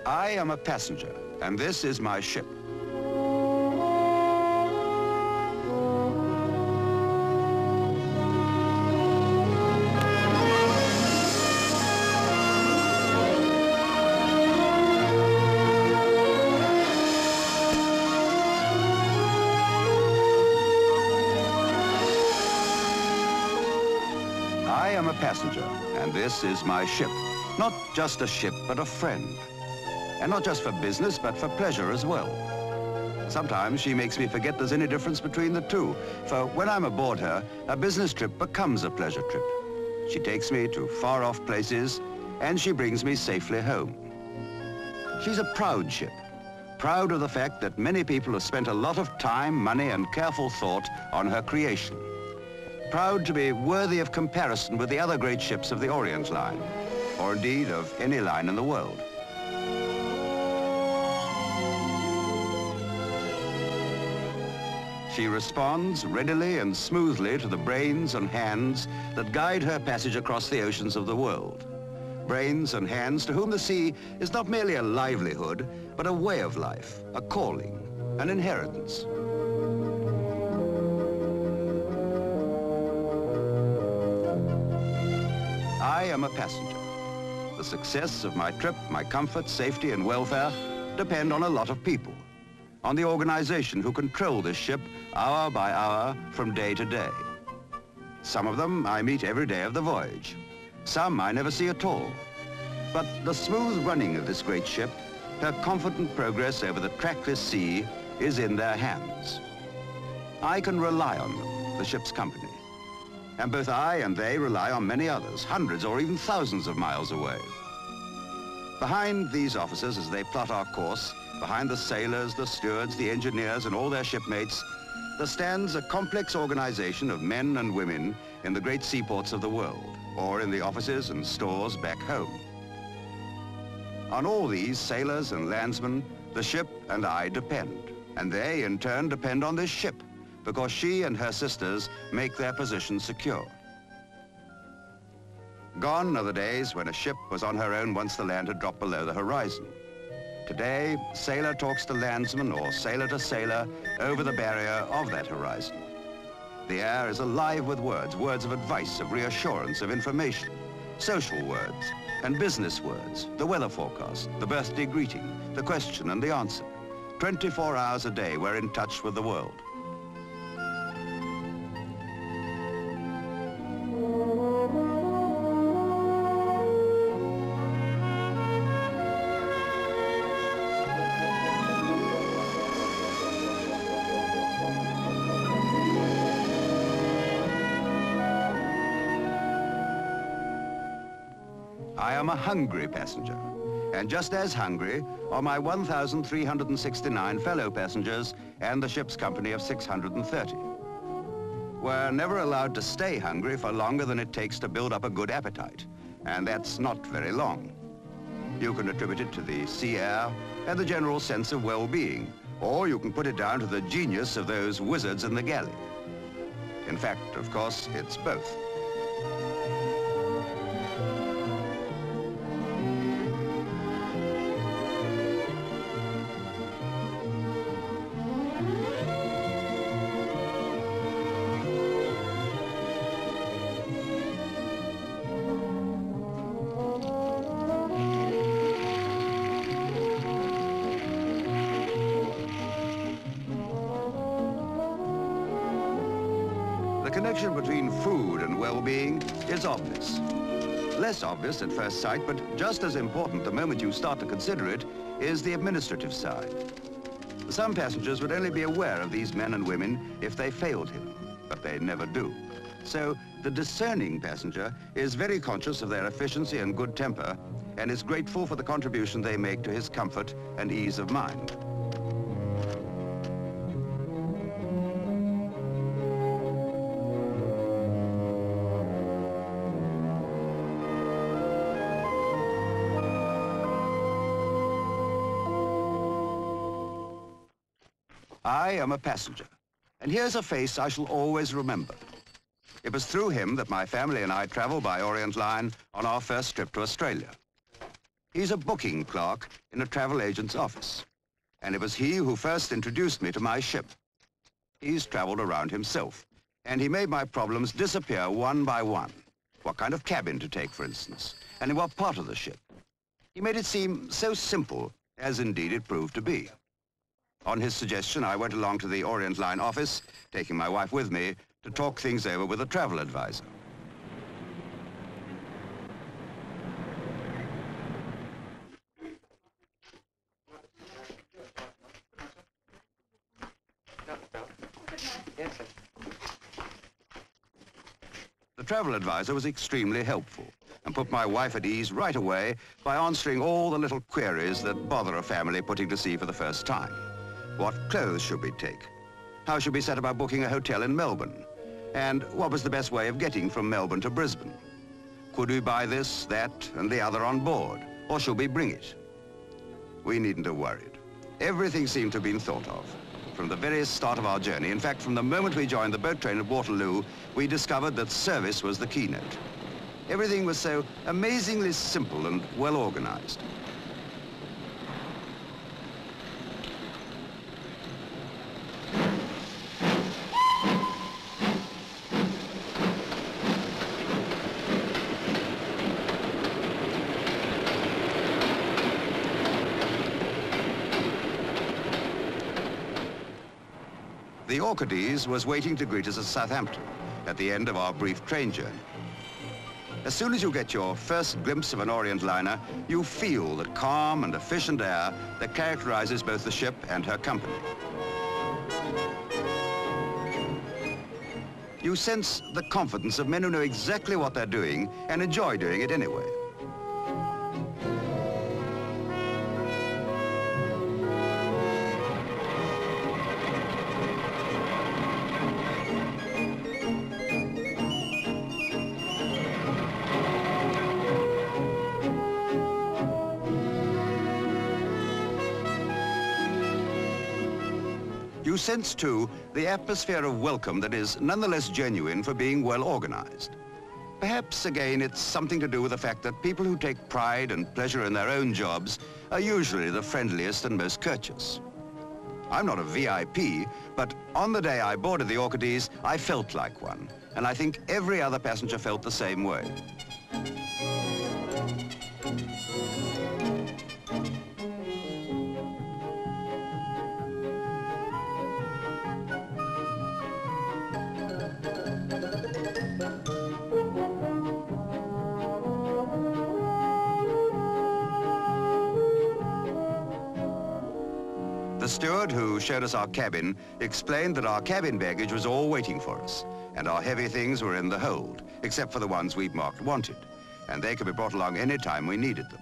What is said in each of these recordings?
I am a passenger, and this is my ship. I am a passenger, and this is my ship. Not just a ship, but a friend. And not just for business, but for pleasure as well. Sometimes she makes me forget there's any difference between the two, for when I'm aboard her, a business trip becomes a pleasure trip. She takes me to far-off places, and she brings me safely home. She's a proud ship, proud of the fact that many people have spent a lot of time, money, and careful thought on her creation. Proud to be worthy of comparison with the other great ships of the Orient Line, or indeed of any line in the world. She responds readily and smoothly to the brains and hands that guide her passage across the oceans of the world. Brains and hands to whom the sea is not merely a livelihood, but a way of life, a calling, an inheritance. I am a passenger. The success of my trip, my comfort, safety, and welfare depend on a lot of people. On the organization who control this ship hour by hour from day to day. Some of them I meet every day of the voyage. Some I never see at all. But the smooth running of this great ship, her confident progress over the trackless sea, is in their hands. I can rely on them, the ship's company. And both I and they rely on many others, hundreds or even thousands of miles away. Behind these officers as they plot our course, behind the sailors, the stewards, the engineers, and all their shipmates, there stands a complex organization of men and women in the great seaports of the world, or in the offices and stores back home. On all these sailors and landsmen, the ship and I depend, and they in turn depend on this ship, because she and her sisters make their position secure. Gone are the days when a ship was on her own once the land had dropped below the horizon. Today, sailor talks to landsman or sailor to sailor over the barrier of that horizon. The air is alive with words, words of advice, of reassurance, of information, social words and business words, the weather forecast, the birthday greeting, the question and the answer. 24 hours a day, we're in touch with the world. I am a hungry passenger, and just as hungry are my 1,369 fellow passengers and the ship's company of 630. We're never allowed to stay hungry for longer than it takes to build up a good appetite, and that's not very long. You can attribute it to the sea air and the general sense of well-being, or you can put it down to the genius of those wizards in the galley. In fact, of course, it's both. The connection between food and well-being is obvious. Less obvious at first sight, but just as important the moment you start to consider it, is the administrative side. Some passengers would only be aware of these men and women if they failed him, but they never do. So the discerning passenger is very conscious of their efficiency and good temper, and is grateful for the contribution they make to his comfort and ease of mind. I am a passenger, and here's a face I shall always remember. It was through him that my family and I traveled by Orient Line on our first trip to Australia. He's a booking clerk in a travel agent's office, and it was he who first introduced me to my ship. He's traveled around himself, and he made my problems disappear one by one. What kind of cabin to take, for instance, and in what part of the ship. He made it seem so simple, as indeed it proved to be. On his suggestion, I went along to the Orient Line office, taking my wife with me, to talk things over with a travel advisor. Yes, sir. The travel advisor was extremely helpful and put my wife at ease right away by answering all the little queries that bother a family putting to sea for the first time. What clothes should we take? How should we set about booking a hotel in Melbourne? And what was the best way of getting from Melbourne to Brisbane? Could we buy this, that, and the other on board, or should we bring it? We needn't have worried. Everything seemed to have been thought of. From the very start of our journey, in fact, from the moment we joined the boat train at Waterloo, we discovered that service was the keynote. Everything was so amazingly simple and well organized. The Orcades was waiting to greet us at Southampton at the end of our brief train journey. As soon as you get your first glimpse of an Orient liner, you feel the calm and efficient air that characterizes both the ship and her company. You sense the confidence of men who know exactly what they're doing and enjoy doing it anyway. You sense, too, the atmosphere of welcome that is nonetheless genuine for being well organized. Perhaps, again, it's something to do with the fact that people who take pride and pleasure in their own jobs are usually the friendliest and most courteous. I'm not a VIP, but on the day I boarded the Orcades, I felt like one, and I think every other passenger felt the same way. The steward who showed us our cabin explained that our cabin baggage was all waiting for us, and our heavy things were in the hold, except for the ones we'd marked wanted, and they could be brought along any time we needed them.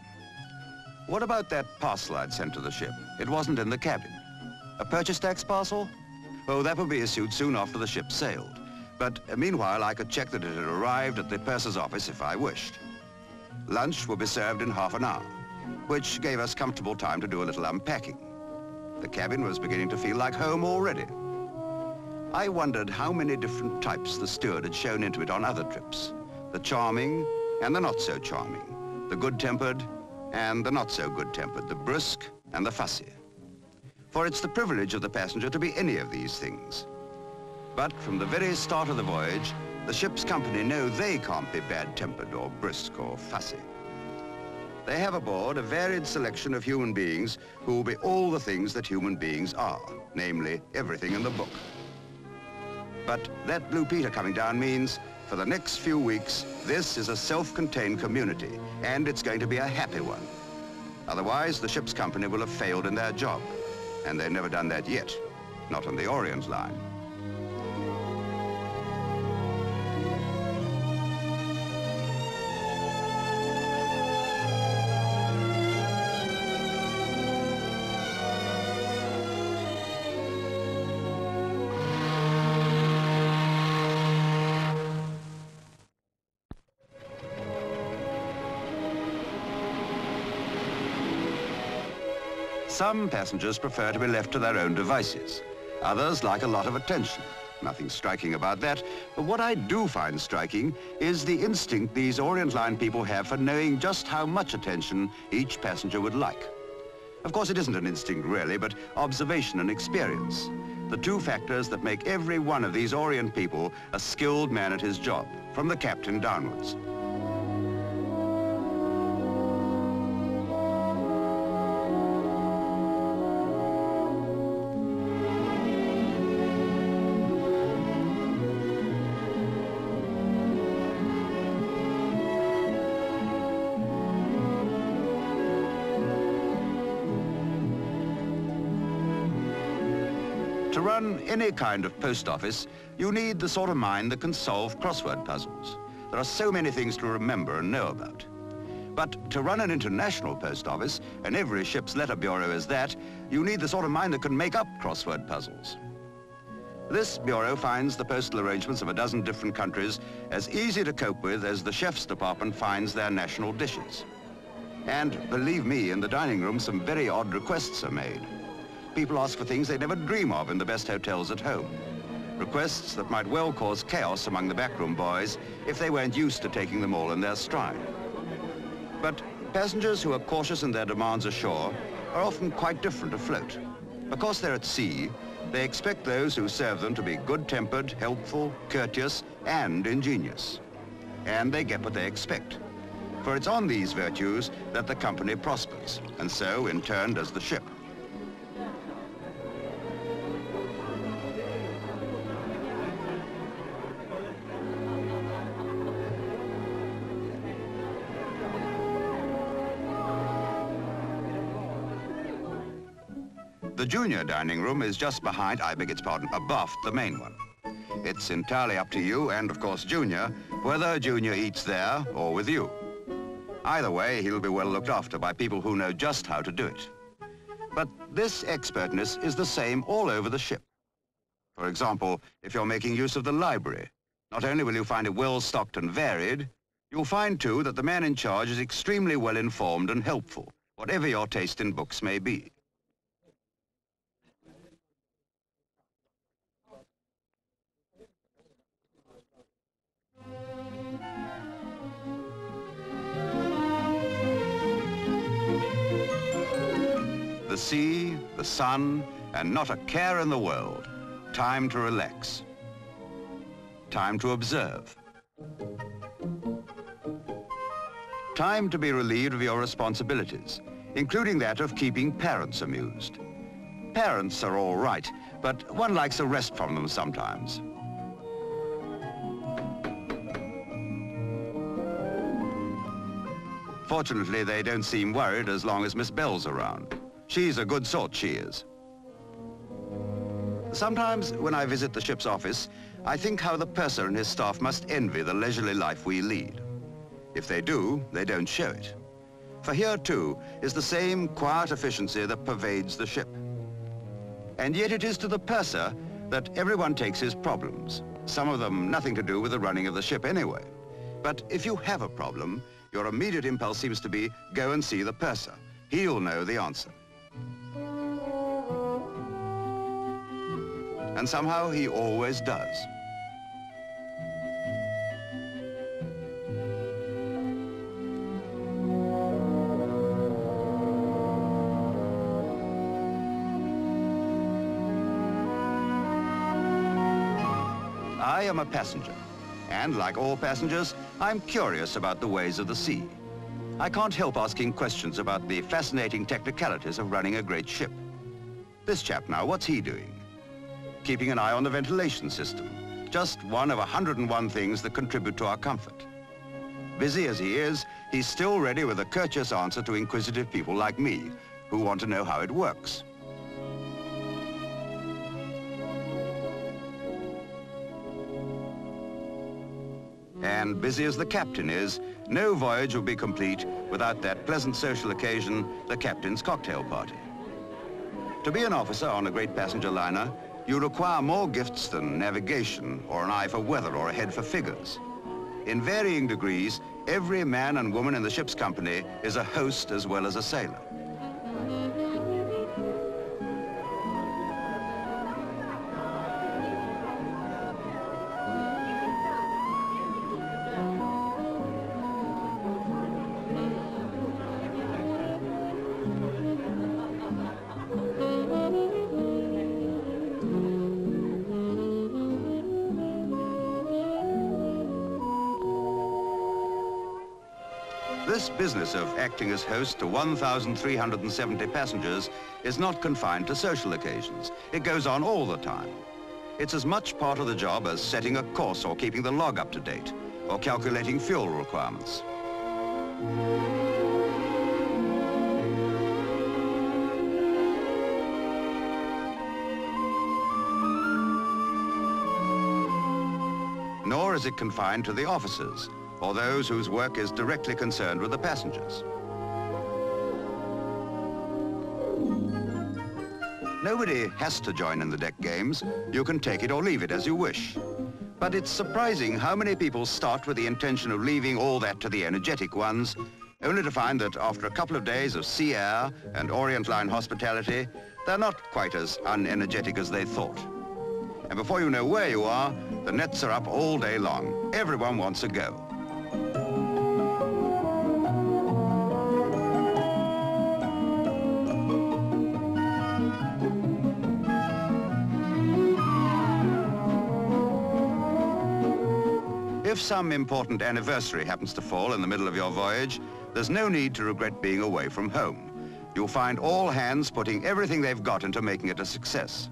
What about that parcel I'd sent to the ship? It wasn't in the cabin. A purchase tax parcel? Oh, that would be issued soon after the ship sailed. But meanwhile, I could check that it had arrived at the purser's office if I wished. Lunch would be served in half an hour, which gave us comfortable time to do a little unpacking. The cabin was beginning to feel like home already. I wondered how many different types the steward had shown into it on other trips. The charming and the not so charming, the good-tempered and the not so good-tempered, the brusque and the fussy. For it's the privilege of the passenger to be any of these things. But from the very start of the voyage, the ship's company know they can't be bad-tempered or brusque or fussy. They have aboard a varied selection of human beings who will be all the things that human beings are, namely everything in the book. But that Blue Peter coming down means, for the next few weeks, this is a self-contained community, and it's going to be a happy one. Otherwise, the ship's company will have failed in their job, and they've never done that yet, not on the Orient Line. Some passengers prefer to be left to their own devices. Others like a lot of attention. Nothing striking about that, but what I do find striking is the instinct these Orient Line people have for knowing just how much attention each passenger would like. Of course, it isn't an instinct really, but observation and experience. The two factors that make every one of these Orient people a skilled man at his job, from the captain downwards. To run any kind of post office, you need the sort of mind that can solve crossword puzzles. There are so many things to remember and know about. But to run an international post office, and every ship's letter bureau is that, you need the sort of mind that can make up crossword puzzles. This bureau finds the postal arrangements of a dozen different countries as easy to cope with as the chef's department finds their national dishes. And believe me, in the dining room, some very odd requests are made. People ask for things they never dream of in the best hotels at home. Requests that might well cause chaos among the backroom boys if they weren't used to taking them all in their stride. But passengers who are cautious in their demands ashore are often quite different afloat. Because they're at sea, they expect those who serve them to be good-tempered, helpful, courteous, and ingenious. And they get what they expect. For it's on these virtues that the company prospers, and so, in turn, does the ship. The junior dining room is just behind, abaft the main one. It's entirely up to you, and of course Junior, whether Junior eats there or with you. Either way, he'll be well looked after by people who know just how to do it. But this expertness is the same all over the ship. For example, if you're making use of the library, not only will you find it well stocked and varied, you'll find too that the man in charge is extremely well informed and helpful, whatever your taste in books may be. The sea, the sun, and not a care in the world. Time to relax. Time to observe. Time to be relieved of your responsibilities, including that of keeping parents amused. Parents are all right, but one likes a rest from them sometimes. Fortunately, they don't seem worried as long as Miss Bell's around. She's a good sort, she is. Sometimes, when I visit the ship's office, I think how the purser and his staff must envy the leisurely life we lead. If they do, they don't show it. For here, too, is the same quiet efficiency that pervades the ship. And yet it is to the purser that everyone takes his problems, some of them nothing to do with the running of the ship anyway. But if you have a problem, your immediate impulse seems to be, go and see the purser. He'll know the answer. And somehow he always does. I am a passenger, and like all passengers, I'm curious about the ways of the sea. I can't help asking questions about the fascinating technicalities of running a great ship. This chap now, what's he doing? Keeping an eye on the ventilation system, just one of 101 things that contribute to our comfort. Busy as he is, he's still ready with a courteous answer to inquisitive people like me, who want to know how it works. And busy as the captain is, no voyage will be complete without that pleasant social occasion, the captain's cocktail party. To be an officer on a great passenger liner, you require more gifts than navigation or an eye for weather or a head for figures. In varying degrees, every man and woman in the ship's company is a host as well as a sailor. This business of acting as host to 1,370 passengers is not confined to social occasions. It goes on all the time. It's as much part of the job as setting a course or keeping the log up to date or calculating fuel requirements. Nor is it confined to the officers or those whose work is directly concerned with the passengers. Nobody has to join in the deck games. You can take it or leave it as you wish. But it's surprising how many people start with the intention of leaving all that to the energetic ones, only to find that after a couple of days of sea air and Orient Line hospitality, they're not quite as unenergetic as they thought. And before you know where you are, the nets are up all day long. Everyone wants a go. If some important anniversary happens to fall in the middle of your voyage, there's no need to regret being away from home. You'll find all hands putting everything they've got into making it a success.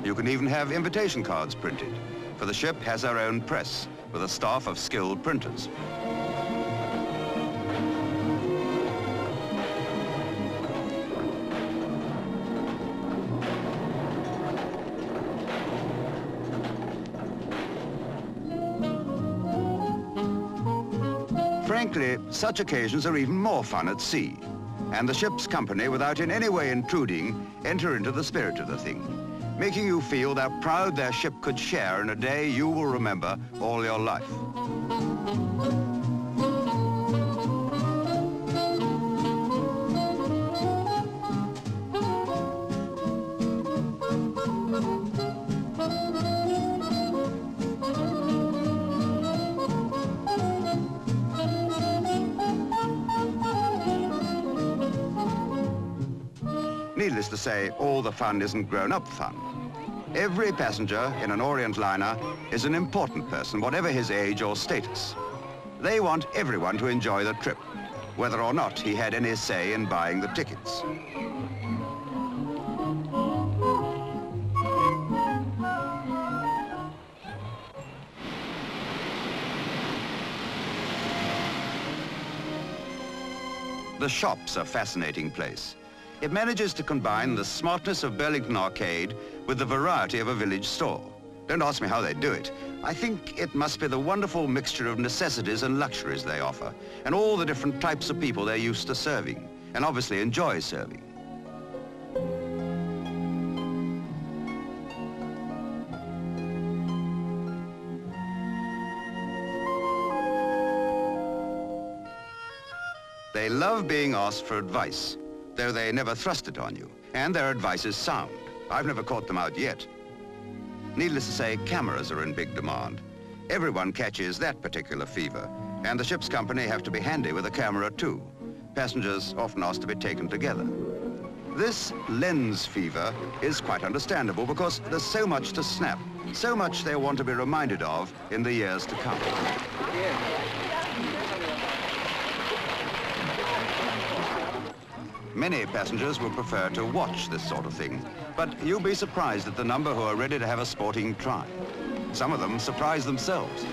You can even have invitation cards printed, for the ship has her own press with a staff of skilled printers. Frankly, such occasions are even more fun at sea, and the ship's company, without in any way intruding, enter into the spirit of the thing, making you feel they're proud their ship could share in a day you will remember all your life. Needless to say, all the fun isn't grown-up fun. Every passenger in an Orient liner is an important person, whatever his age or status. They want everyone to enjoy the trip, whether or not he had any say in buying the tickets. The shop's a fascinating place. It manages to combine the smartness of Burlington Arcade with the variety of a village store. Don't ask me how they do it. I think it must be the wonderful mixture of necessities and luxuries they offer, and all the different types of people they're used to serving, and obviously enjoy serving. They love being asked for advice, though they never thrust it on you, and their advice is sound. I've never caught them out yet. Needless to say, cameras are in big demand. Everyone catches that particular fever, and the ship's company have to be handy with a camera too. Passengers often ask to be taken together. This lens fever is quite understandable because there's so much to snap, so much they want to be reminded of in the years to come. Many passengers would prefer to watch this sort of thing, but you'll be surprised at the number who are ready to have a sporting try. Some of them surprise themselves.